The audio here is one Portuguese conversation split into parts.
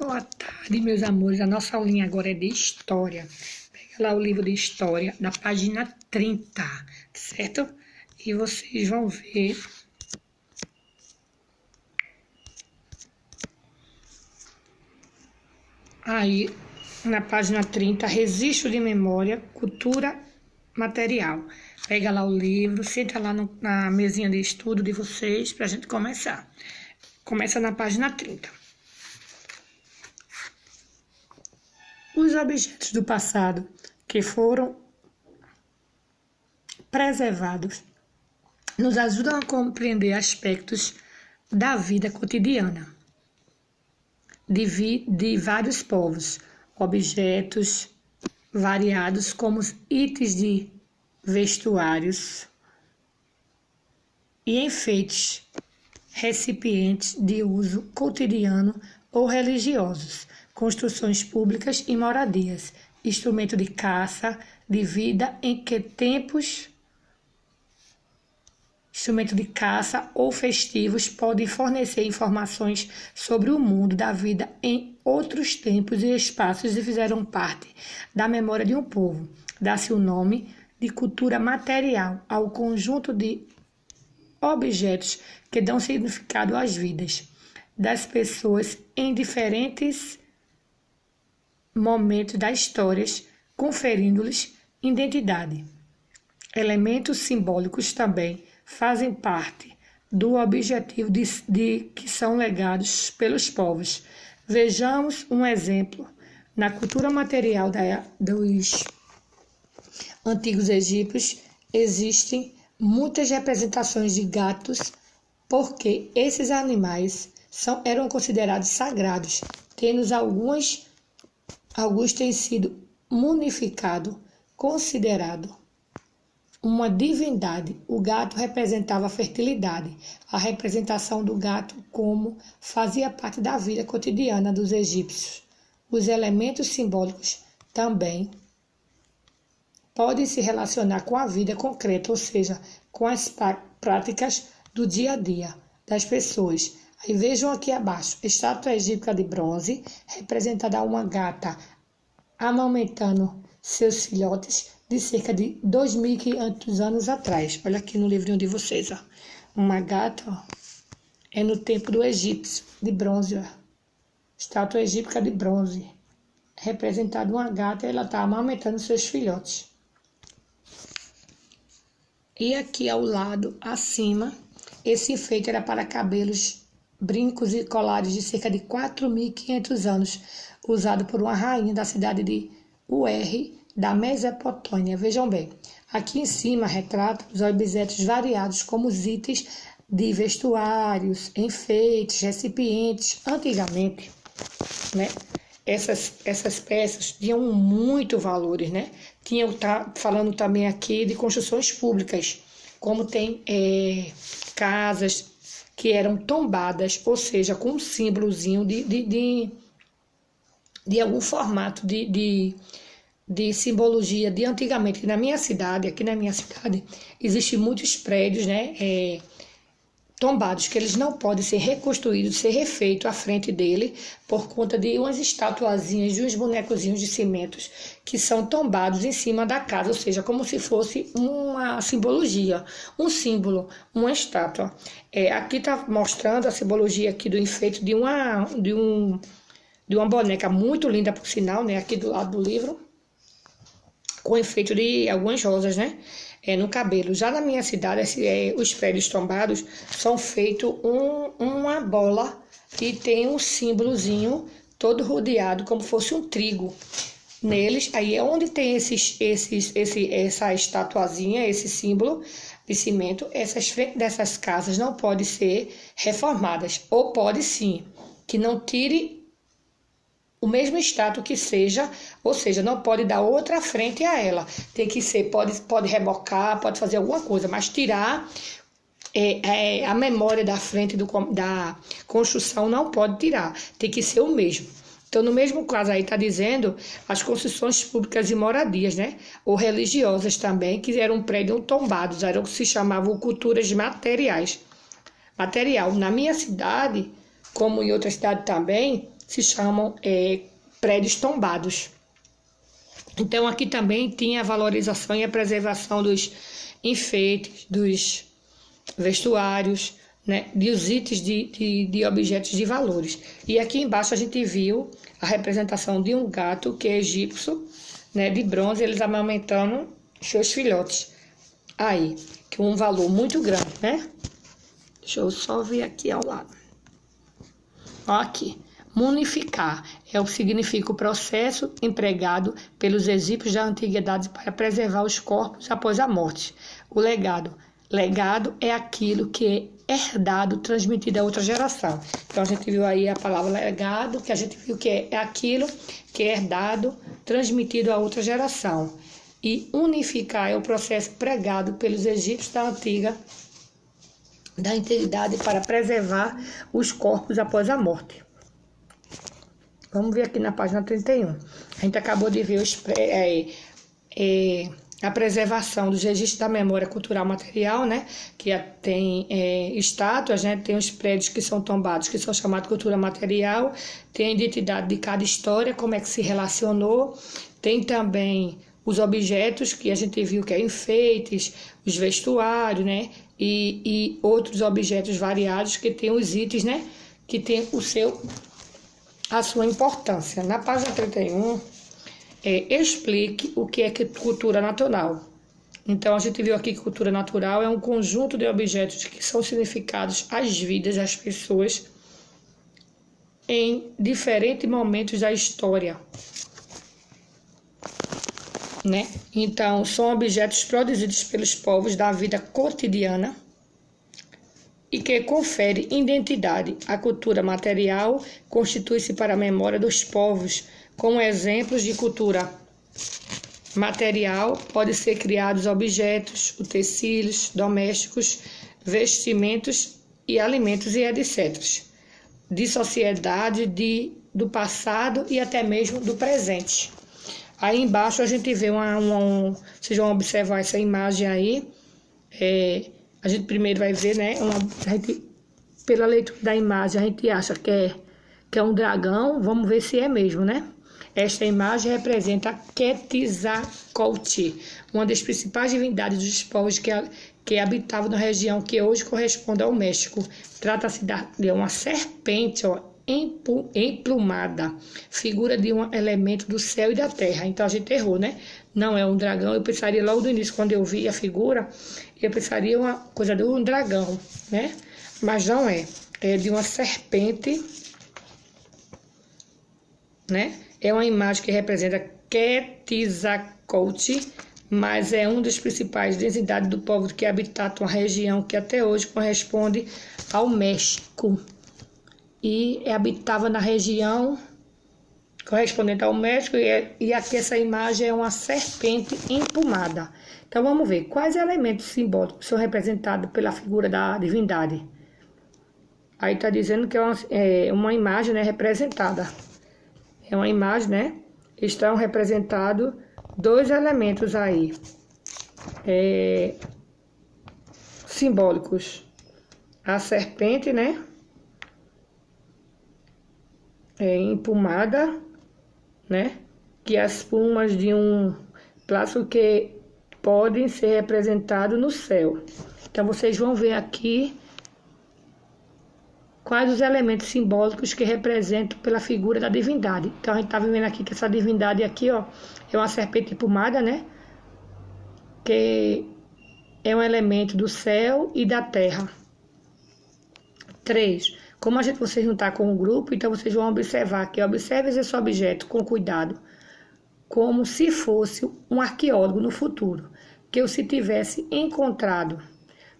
Boa tarde, meus amores. A nossa aulinha agora é de história. Pega lá o livro de história, da página 30, certo? E vocês vão ver aí na página 30, registro de memória, cultura material. Pega lá o livro, senta lá na mesinha de estudo de vocês pra gente começar. Começa na página 30. Os objetos do passado que foram preservados nos ajudam a compreender aspectos da vida cotidiana de vários povos, objetos variados como itens de vestuários e enfeites, recipientes de uso cotidiano ou religiosos, construções públicas e moradias, instrumento de caça, de vida em que tempos, instrumento de caça ou festivos podem fornecer informações sobre o mundo da vida em outros tempos e espaços e fizeram parte da memória de um povo. Dá-se o nome de cultura material ao conjunto de objetos que dão significado às vidas das pessoas em diferentes momentos das histórias, conferindo-lhes identidade. Elementos simbólicos também fazem parte do objetivo de que são legados pelos povos. Vejamos um exemplo. Na cultura material dos antigos egípcios existem muitas representações de gatos porque esses animais eram considerados sagrados, tendo alguns têm sido mumificado, considerado uma divindade. O gato representava a fertilidade. A representação do gato como fazia parte da vida cotidiana dos egípcios. Os elementos simbólicos também podem se relacionar com a vida concreta, ou seja, com as práticas do dia a dia das pessoas. Aí vejam aqui abaixo, estátua egípcia de bronze, representada uma gata amamentando seus filhotes de cerca de 2.500 anos atrás. Olha aqui no livrinho de vocês, ó. Uma gata, ó, é no tempo do egípcio, de bronze, ó. Estátua egípcia de bronze, representada uma gata, ela está amamentando seus filhotes. E aqui ao lado, acima, esse enfeite era para cabelos, brincos e colares de cerca de 4.500 anos, usado por uma rainha da cidade de Ur, da Mesopotâmia. Vejam bem, aqui em cima retrata os objetos variados como os itens de vestuários, enfeites, recipientes. Antigamente, né, essas peças tinham muito valores, né? Falando também aqui de construções públicas, como tem casas que eram tombadas, ou seja, com um símbolozinho de algum formato de simbologia de antigamente. Aqui na minha cidade, existem muitos prédios, né, tombados, que eles não podem ser reconstruídos, ser refeitos à frente dele, por conta de umas estatuazinhas, de uns bonecozinhos de cimentos, que são tombados em cima da casa, ou seja, como se fosse uma simbologia, um símbolo, uma estátua. Aqui está mostrando a simbologia aqui do enfeite de uma boneca muito linda, por sinal, né, aqui do lado do livro, com efeito de algumas rosas, né, no cabelo. Já na minha cidade, os prédios tombados são feitos uma bola e tem um símbolozinho todo rodeado, como fosse um trigo neles. Aí é onde tem essa estatuazinha, esse símbolo de cimento. Essas frentes dessas casas não podem ser reformadas, ou pode sim, que não tire o mesmo status que seja, ou seja, não pode dar outra frente a ela. Tem que ser, pode rebocar, pode fazer alguma coisa, mas tirar a memória da frente da construção não pode tirar. Tem que ser o mesmo. Então, no mesmo caso aí está dizendo as construções públicas e moradias, né? Ou religiosas também, que eram prédios tombados, eram o que se chamavam culturas materiais. Material. Na minha cidade, como em outra cidade também, se chamam prédios tombados. Então, aqui também tinha a valorização e a preservação dos enfeites, dos vestuários, né, dos itens de objetos de valores. E aqui embaixo a gente viu a representação de um gato que é egípcio, né, de bronze, eles amamentando seus filhotes. Aí, que um valor muito grande, né? Deixa eu só ver aqui ao lado. Ó, aqui. Mumificar significa o processo empregado pelos egípcios da antiguidade para preservar os corpos após a morte. O legado. Legado é aquilo que é herdado, transmitido a outra geração. Então, a gente viu aí a palavra legado, que a gente viu que é aquilo que é herdado, transmitido a outra geração. E unificar é o processo pregado pelos egípcios da antiguidade para preservar os corpos após a morte. Vamos ver aqui na página 31. A gente acabou de ver a preservação dos registros da memória cultural material, né? Que tem estátuas, né? Tem os prédios que são tombados, que são chamados de cultura material. Tem a identidade de cada história, como é que se relacionou. Tem também os objetos que a gente viu que é enfeites, os vestuários, né? E outros objetos variados que tem os itens, né? Que tem a sua importância. Na página 31, explique o que é cultura natural. Então, a gente viu aqui que cultura natural é um conjunto de objetos que são significados às vidas das pessoas em diferentes momentos da história, né? Então, são objetos produzidos pelos povos da vida cotidiana e que confere identidade. A cultura material constitui-se para a memória dos povos. Como exemplos de cultura material, pode ser criados objetos, utensílios domésticos, vestimentos e alimentos e etc. De sociedade, do passado e até mesmo do presente. Aí embaixo a gente vê vocês vão observar essa imagem aí. A gente primeiro vai ver, né? Pela leitura da imagem, a gente acha que é um dragão. Vamos ver se é mesmo, né? Esta imagem representa Quetzalcoatl, uma das principais divindades dos povos que habitavam na região que hoje corresponde ao México. Trata-se de uma serpente, emplumada, figura de um elemento do céu e da terra. Então a gente errou, né? Não é um dragão. Eu pensaria logo no início, quando eu vi a figura, eu pensaria uma coisa de um dragão, né? Mas não é. É de uma serpente, né? É uma imagem que representa Quetzalcoatl, mas é um dos principais divindades do povo que habitava uma região que até hoje corresponde ao México. E habitava na região correspondente ao México, e aqui essa imagem é uma serpente emplumada. Então vamos ver quais elementos simbólicos são representados pela figura da divindade. Aí está dizendo que é uma imagem, né, representada. É uma imagem, né? Estão representados 2 elementos aí simbólicos. A serpente, né? Empumada, né? Que as plumas de um plástico que podem ser representados no céu. Então vocês vão ver aqui quais os elementos simbólicos que representam pela figura da divindade. Então a gente está vendo aqui que essa divindade aqui, ó, é uma serpente empumada, né? Que é um elemento do céu e da terra. 3. Como vocês não estão com o grupo, então vocês vão observar que observe esse objeto com cuidado, como se fosse um arqueólogo no futuro, que eu se tivesse encontrado.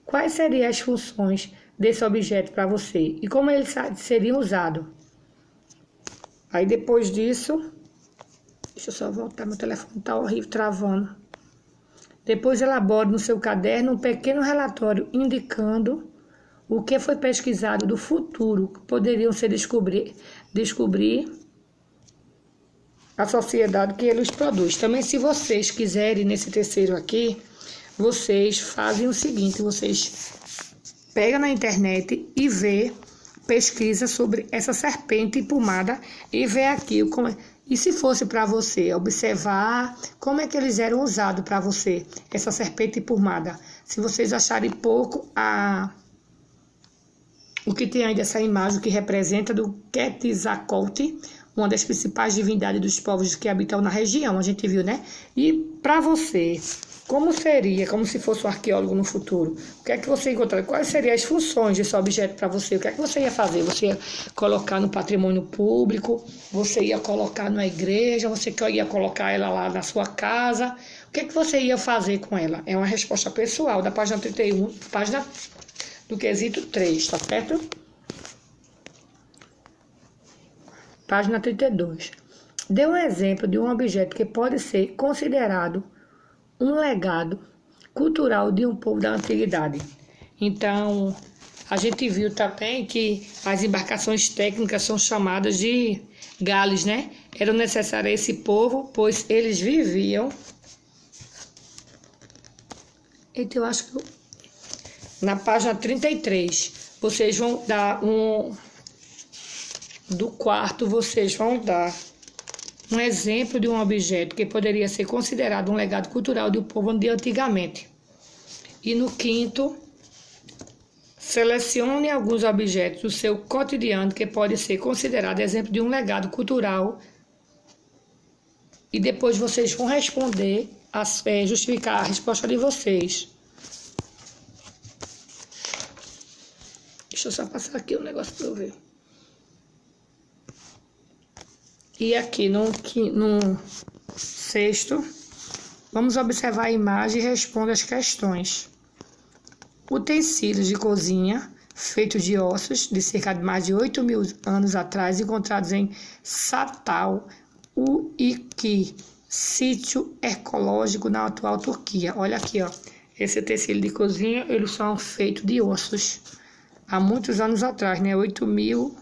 Quais seriam as funções desse objeto para você e como ele seria usado? Aí depois disso, deixa eu só voltar, meu telefone está horrível, travando. Depois elabore no seu caderno um pequeno relatório indicando o que foi pesquisado do futuro que poderiam ser descobrir a sociedade que eles produzem. Também, se vocês quiserem, nesse terceiro aqui, vocês fazem o seguinte: vocês pegam na internet e vê pesquisa sobre essa serpente emplumada e ver aqui como é. E se fosse para você observar como é que eles eram usados para você, essa serpente emplumada. Se vocês acharem pouco o que tem aí dessa imagem que representa do Quetzalcoatl, uma das principais divindades dos povos que habitam na região, a gente viu, né? E para você, como seria, como se fosse um arqueólogo no futuro? O que é que você encontraria? Quais seriam as funções desse objeto para você? O que é que você ia fazer? Você ia colocar no patrimônio público? Você ia colocar na igreja? Você ia colocar ela lá na sua casa? O que é que você ia fazer com ela? É uma resposta pessoal, da página 31, página do quesito 3, tá certo? Página 32. Dê um exemplo de um objeto que pode ser considerado um legado cultural de um povo da antiguidade. Então, a gente viu também que as embarcações técnicas são chamadas de gales, né? Era necessário a esse povo, pois eles viviam. Então, eu acho que na página 33, vocês vão dar do quarto, vocês vão dar um exemplo de um objeto que poderia ser considerado um legado cultural do povo de antigamente. E no quinto, selecione alguns objetos do seu cotidiano que pode ser considerado exemplo de um legado cultural. E depois vocês vão responder, justificar a resposta de vocês. Deixa eu só passar aqui um negócio para eu ver. E aqui no sexto, vamos observar a imagem e responder as questões. Utensílios de cozinha feitos de ossos de cerca de mais de 8.000 anos atrás, encontrados em Satal Uiki, sítio arqueológico na atual Turquia. Olha aqui, ó. Esse utensílio de cozinha, eles são feitos de ossos. Há muitos anos atrás, né? 8.000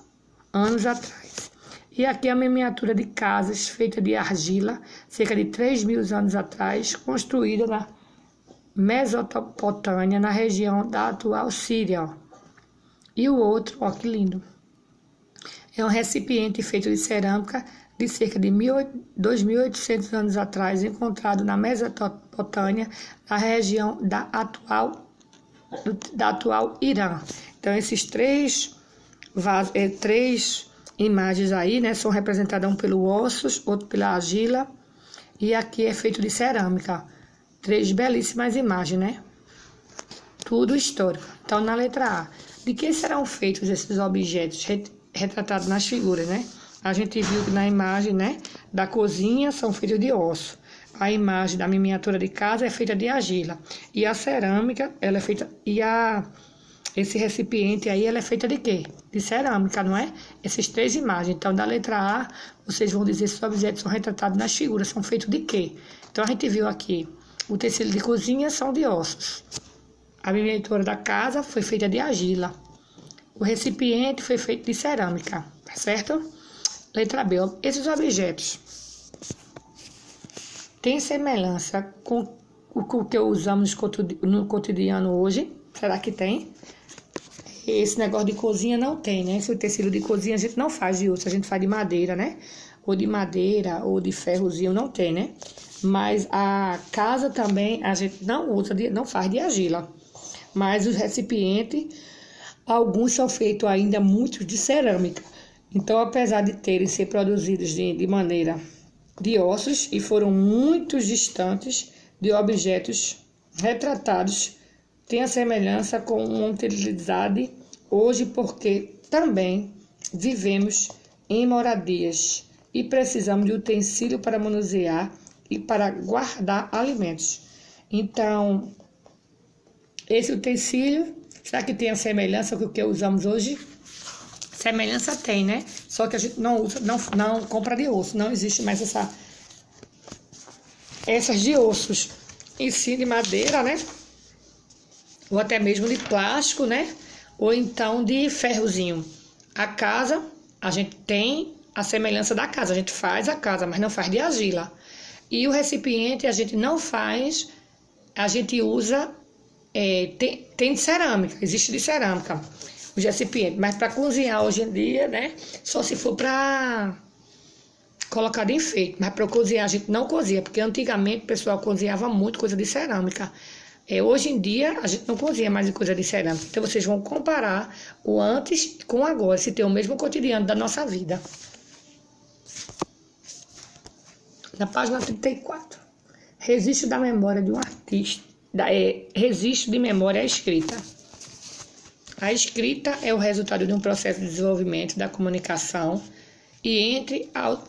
anos atrás. E aqui a miniatura de casas feita de argila, cerca de 3.000 anos atrás, construída na Mesopotâmia, na região da atual Síria. Ó. E o outro, ó que lindo, é um recipiente feito de cerâmica de cerca de 2.800 anos atrás, encontrado na Mesopotâmia, na região da atual Irã. Então, esses três imagens aí, né, são representadas um pelo ossos, outro pela argila, e aqui é feito de cerâmica. 3 belíssimas imagens, né? Tudo histórico. Então, na letra A, de que serão feitos esses objetos retratados nas figuras, né? A gente viu que na imagem, né, da cozinha são feitos de osso. A imagem da miniatura de casa é feita de argila. E a cerâmica, ela é feita... Esse recipiente aí, ela é feita de quê? De cerâmica, não é? Essas 3 imagens. Então, da letra A, vocês vão dizer se os objetos são retratados nas figuras. São feitos de quê? Então, a gente viu aqui, o tecido de cozinha são de ossos. A miniatura da casa foi feita de argila. O recipiente foi feito de cerâmica, tá certo? Letra B. Esses objetos têm semelhança com o que usamos no cotidiano hoje? Será que tem? Esse negócio de cozinha não tem, né? Esse tecido de cozinha a gente não faz de osso, a gente faz de madeira, né? Ou de madeira, ou de ferrozinho, não tem, né? Mas a casa também a gente não usa, não faz de argila. Mas os recipientes, alguns são feitos ainda muitos de cerâmica. Então, apesar de terem sido produzidos de maneira de ossos e foram muito distantes de objetos retratados, tem a semelhança com uma utilidade hoje, porque também vivemos em moradias e precisamos de utensílio para manusear e para guardar alimentos. Então, esse utensílio, será que tem a semelhança com o que usamos hoje? Semelhança tem, né? Só que a gente não usa, não compra de osso, não existe mais essas de ossos, em si de madeira, né? Ou até mesmo de plástico, né? Ou então de ferrozinho. A casa, a gente tem a semelhança da casa. A gente faz a casa, mas não faz de argila. E o recipiente a gente não faz, a gente usa, tem de cerâmica, existe de cerâmica. os recipientes. Mas para cozinhar hoje em dia, né? Só se for para colocar de enfeite. Mas para cozinhar a gente não cozinha, porque antigamente o pessoal cozinhava muito coisa de cerâmica. Hoje em dia a gente não cozinha mais em coisa de cerâmica. Então vocês vão comparar o antes com o agora, se tem o mesmo cotidiano da nossa vida. Na página 34. Registro da memória de um artista. Registro de memória à escrita. A escrita é o resultado de um processo de desenvolvimento da comunicação e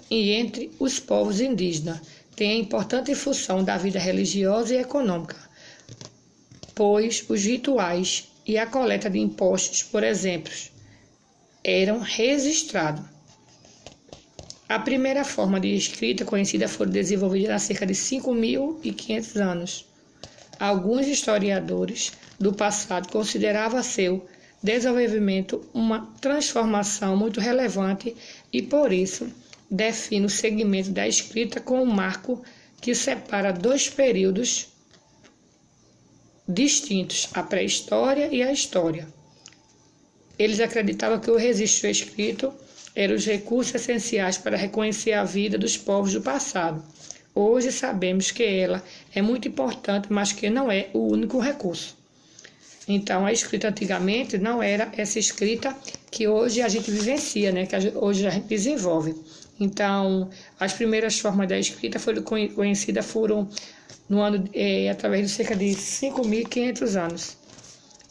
entre os povos indígenas. Tem a importante função da vida religiosa e econômica, pois os rituais e a coleta de impostos, por exemplo, eram registrados. A primeira forma de escrita conhecida foi desenvolvida há cerca de 5.500 anos. Alguns historiadores do passado consideravam seu desenvolvimento uma transformação muito relevante e, por isso, define o segmento da escrita como um marco que separa dois períodos distintos, a pré-história e a história. Eles acreditavam que o registro escrito eram os recursos essenciais para reconhecer a vida dos povos do passado. Hoje sabemos que ela é muito importante, mas que não é o único recurso. Então, a escrita antigamente não era essa escrita que hoje a gente vivencia, né? Que hoje a gente desenvolve. Então, as primeiras formas da escrita conhecidas foram no ano através de cerca de 5.500 anos.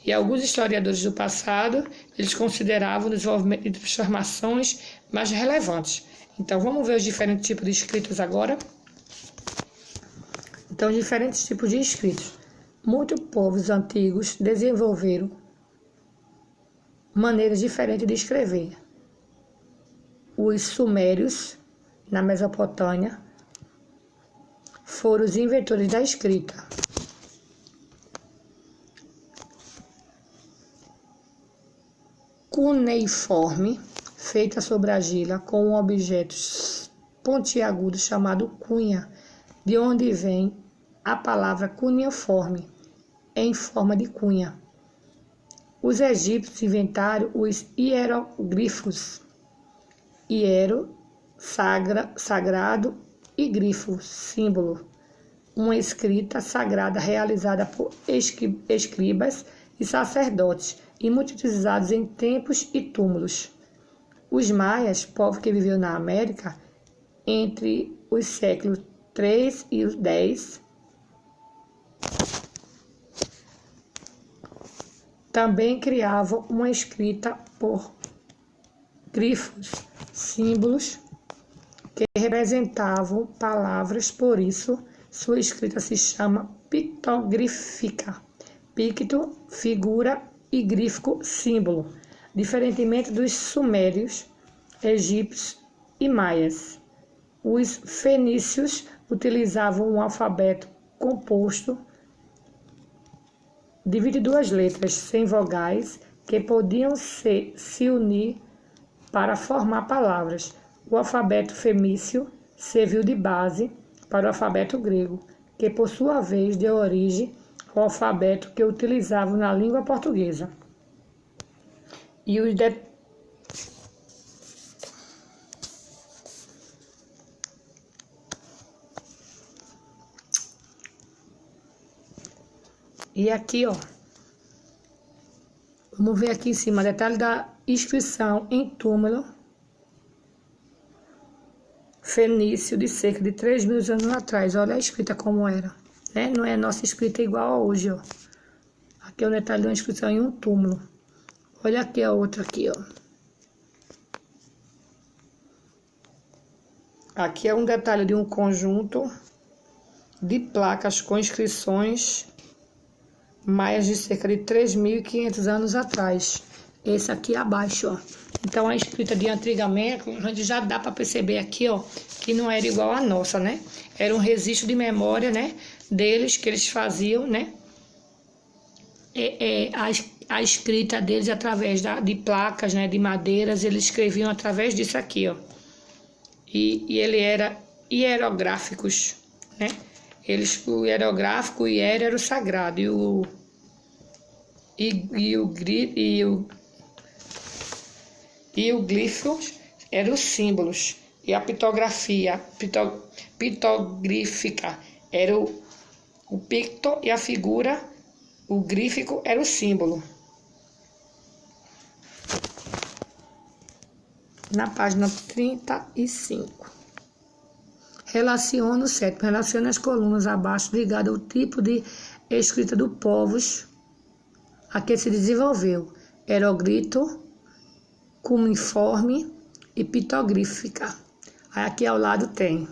E alguns historiadores do passado, eles consideravam o desenvolvimento de transformações mais relevantes. Então, vamos ver os diferentes tipos de escritos agora. Então, diferentes tipos de escritos. Muitos povos antigos desenvolveram maneiras diferentes de escrever. Os sumérios, na Mesopotâmia, foram os inventores da escrita. Cuneiforme, feita sobre argila com um objeto pontiagudo chamado cunha, de onde vem a palavra cuneiforme, em forma de cunha. Os egípcios inventaram os hieroglifos, sagrado e grifo, símbolo, uma escrita sagrada realizada por escribas e sacerdotes e muito utilizados em templos e túmulos. Os maias, povo que viveu na América entre os séculos 3 e os 10, também criavam uma escrita por grifos, símbolos que representavam palavras, por isso sua escrita se chama pictográfica. Picto, figura, e grífico, símbolo, diferentemente dos sumérios, egípcios e maias. Os fenícios utilizavam um alfabeto composto de 22 letras sem vogais que podiam se unir para formar palavras. O alfabeto fenício serviu de base para o alfabeto grego, que por sua vez deu origem ao alfabeto que utilizavam na língua portuguesa. E aqui, ó, vamos ver aqui em cima, detalhe da inscrição em túmulo fenício de cerca de 3.000 anos atrás. Olha a escrita como era, né? Não é a nossa escrita igual a hoje, ó. Aqui é o detalhe da inscrição em um túmulo. Olha aqui a outra aqui, ó. Aqui é um detalhe de um conjunto de placas com inscrições maias de cerca de 3.500 anos atrás. Esse aqui abaixo, ó. Então, a escrita de antigamente, a gente já dá para perceber aqui, ó, que não era igual a nossa, né? Era um registro de memória, né, deles, que eles faziam, né? A escrita deles através de placas, né, de madeiras, eles escreviam através disso aqui, ó. E ele era hierográficos, né? O hierográfico, o hiero era o sagrado, E o glifos eram os símbolos. E a pitografia pitogrífica era o picto, e a figura, o grífico, era o símbolo. Na página 35. Relaciona o sétimo. Relaciona as colunas abaixo ligado ao tipo de escrita do povos a que se desenvolveu. Aerogrito, cuneiforme e pitogrífica. Aí aqui ao lado tem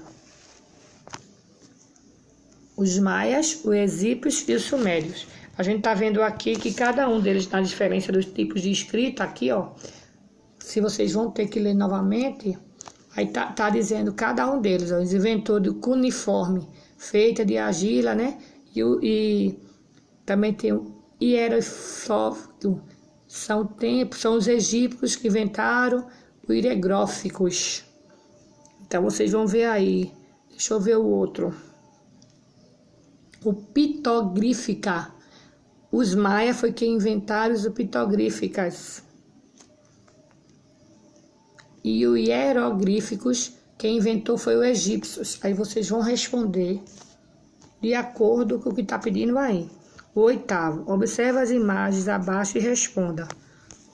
os maias, os egípcios e os sumérios. A gente tá vendo aqui que cada um deles, na diferença dos tipos de escrita, aqui, ó, se vocês vão ter que ler novamente, aí tá dizendo cada um deles, ó, os inventores do cuneiforme, feita de argila, né? E também tem o hieróglifo, são os egípcios que inventaram os hieróglifos. Então vocês vão ver aí. Deixa eu ver o outro. O pitogrífica. Os maias foi quem inventaram os pitogríficas. E os hieroglíficos, quem inventou foi os egípcios. Aí vocês vão responder de acordo com o que está pedindo aí. O oitavo. Observa as imagens abaixo e responda.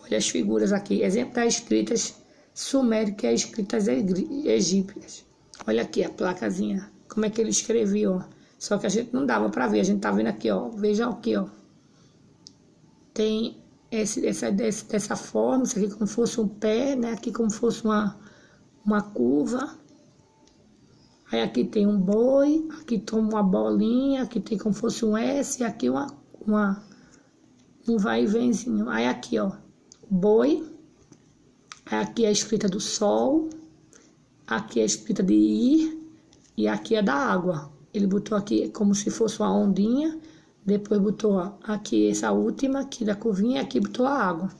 Olha as figuras aqui. Exemplo das escritas sumérica e as escritas egípcias. Olha aqui a placazinha. Como é que ele escreveu, ó. Só que a gente não dava para ver. A gente tá vendo aqui, ó. Vejam aqui, ó. Tem dessa forma. Isso aqui como fosse um pé, né? Aqui como fosse uma curva. Aí aqui tem um boi. Aqui tem uma bolinha. Aqui tem como fosse um S. E aqui um vai e venzinho. Aí aqui, ó. Boi. Aqui é a escrita do sol, aqui é a escrita de ir, e aqui é da água. Ele botou aqui como se fosse uma ondinha, depois botou aqui essa última, aqui da curvinha, e aqui botou a água.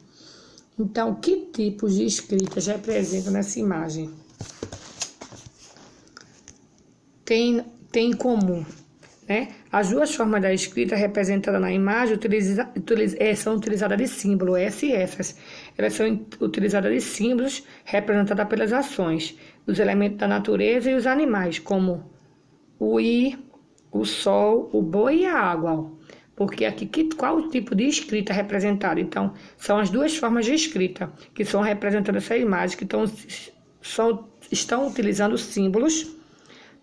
Então, que tipos de escritas representam nessa imagem? Tem em comum, né? As duas formas da escrita representadas na imagem são utilizadas de símbolo, essa e essas. Elas são utilizadas de símbolos representadas pelas ações, os elementos da natureza e os animais, como o i, o sol, o boi e a água. Porque aqui, qual o tipo de escrita representada? Então, são as duas formas de escrita que são representadas nessa imagem, que estão utilizando símbolos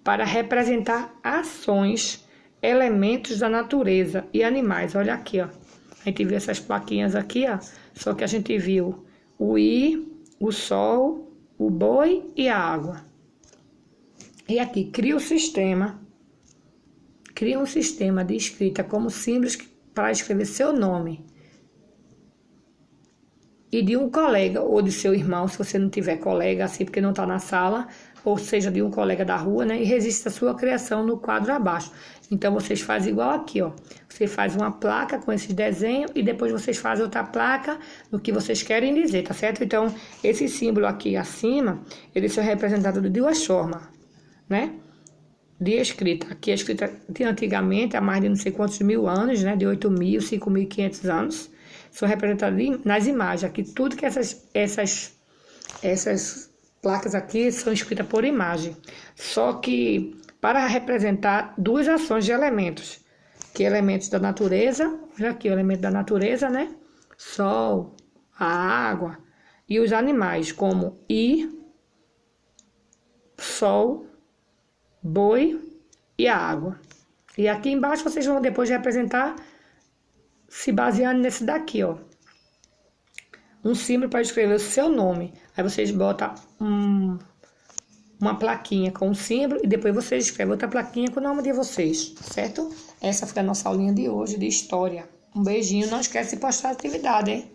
para representar ações, elementos da natureza e animais. Olha aqui, ó. A gente viu essas plaquinhas aqui, ó. Só que a gente viu o i, o sol, o boi e a água. E aqui, cria um sistema de escrita como símbolos para escrever seu nome. E de um colega ou de seu irmão, se você não tiver colega, assim, porque não está na sala, ou seja, de um colega da rua, né? E registra a sua criação no quadro abaixo. Então, vocês fazem igual aqui, ó. Você faz uma placa com esses desenhos e depois vocês fazem outra placa no que vocês querem dizer, tá certo? Então, esse símbolo aqui acima, eles são representados de duas formas, né? De escrita. Aqui a escrita de antigamente, há mais de não sei quantos mil anos, né? De 8.000, 5.500 anos. São representadas nas imagens. Aqui, tudo que essas placas aqui são escritas por imagem. Só que para representar duas ações de elementos. Que elementos da natureza, olha aqui o elemento da natureza, né? Sol, a água e os animais, como sol, boi e a água. E aqui embaixo vocês vão depois representar se baseando nesse daqui, ó. Um símbolo para escrever o seu nome. Aí vocês botam uma plaquinha com um símbolo e depois vocês escrevem outra plaquinha com o nome de vocês, certo? Essa foi a nossa aulinha de hoje de história. Um beijinho, não esquece de postar a atividade, hein?